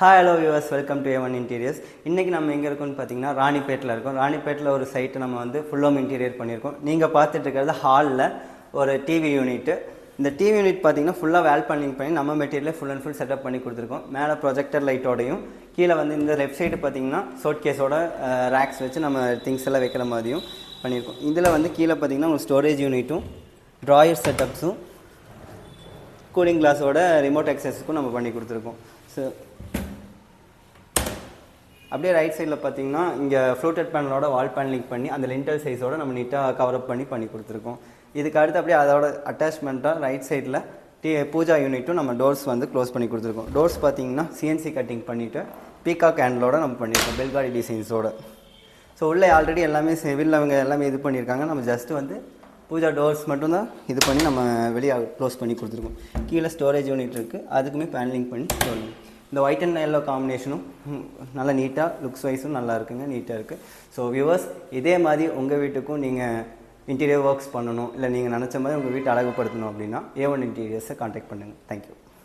Hi hello viewers, welcome to A1 interiors. இன்றைக்கி நம்ம எங்கே இருக்கோம்னு பார்த்தீங்கன்னா ராணிப்பேட்டில் இருக்கோம். ராணிப்பேட்டில் ஒரு சைட்டு நம்ம வந்து ஃபுல் ஹோம் இன்டீரியர் பண்ணியிருக்கோம். நீங்கள் பார்த்துட்டு இருக்கிறது ஹாலில் ஒரு டிவி யூனிட்டு. இந்த டிவி யூனிட் பார்த்தீங்கன்னா ஃபுல்லாக வேல் பண்ணி நம்ம மெட்டீரியலே ஃபுல் அண்ட் ஃபுல் செட்டப் பண்ணி கொடுத்துருக்கோம். மேலே ப்ரொஜெக்டர் லைட்டோடையும் கீழே வந்து இந்த லெஃப்ட் சைடு பார்த்தீங்கன்னா ஷோட் கேஸோட ரேக்ஸ் வச்சு நம்ம திங்ஸ் எல்லாம் வைக்கிற மாதிரியும் பண்ணியிருக்கோம். இதில் வந்து கீழே பார்த்தீங்கன்னா ஒரு ஸ்டோரேஜ் யூனிட்டும் ட்ராயர் செட்டப்ஸும் கூலிங் கிளாஸோட ரிமோட் அக்சஸுக்கும் நம்ம பண்ணி கொடுத்துருக்கோம். ஸோ அப்படியே ரைட் சைடில் பார்த்தீங்கன்னா இங்கே ஃப்ளூட்டட் பேனலோட வால் பேனலிங் பண்ணி அந்த லிண்டல் சைஸோட நம்ம நீட்டாக கவரப் பண்ணி கொடுத்துருக்கோம். இதுக்கு அடுத்து அப்படியே அதோட அட்டாச்மெண்ட்டாக ரைட் சைடில் பூஜா யூனிட்டும் நம்ம டோர்ஸ் வந்து க்ளோஸ் பண்ணி கொடுத்துருக்கோம். டோர்ஸ் பார்த்தீங்கன்னா சிஎன்சி கட்டிங் பண்ணிவிட்டு பீகாக் ஹேண்டிலோட நம்ம பண்ணியிருக்கோம், பெல்காடி டிசைன்ஸோட. ஸோ உள்ளே ஆல்ரெடி எல்லாமே சிவில் அவங்க எல்லாமே இது பண்ணியிருக்காங்க. நம்ம ஜஸ்ட்டு வந்து பூஜா டோர்ஸ் மட்டும்தான் இது பண்ணி நம்ம வெளியே க்ளோஸ் பண்ணி கொடுத்துருக்கோம். கீழே ஸ்டோரேஜ் யூனிட் இருக்குது, அதுக்குமே பேனலிங் பண்ணி ஸ்டோரேஜ். இந்த ஒயிட் அண்ட் எல்லோ காம்பினேஷனும் நல்லா நீட்டாக லுக்ஸ் வைஸும் நல்லா இருக்குங்க, நீட்டாக இருக்குது. ஸோ வியூவர்ஸ், இதே மாதிரி உங்கள் வீட்டுக்கும் நீங்கள் இன்டீரியர் ஒர்க்ஸ் பண்ணணும், இல்லை நீங்கள் நினச்ச மாதிரி உங்கள் வீட்டை அழகுபடுத்தணும் அப்படின்னா A1 இன்டீரியர்ஸை கான்டாக்ட் பண்ணுங்கள். தேங்க்யூ.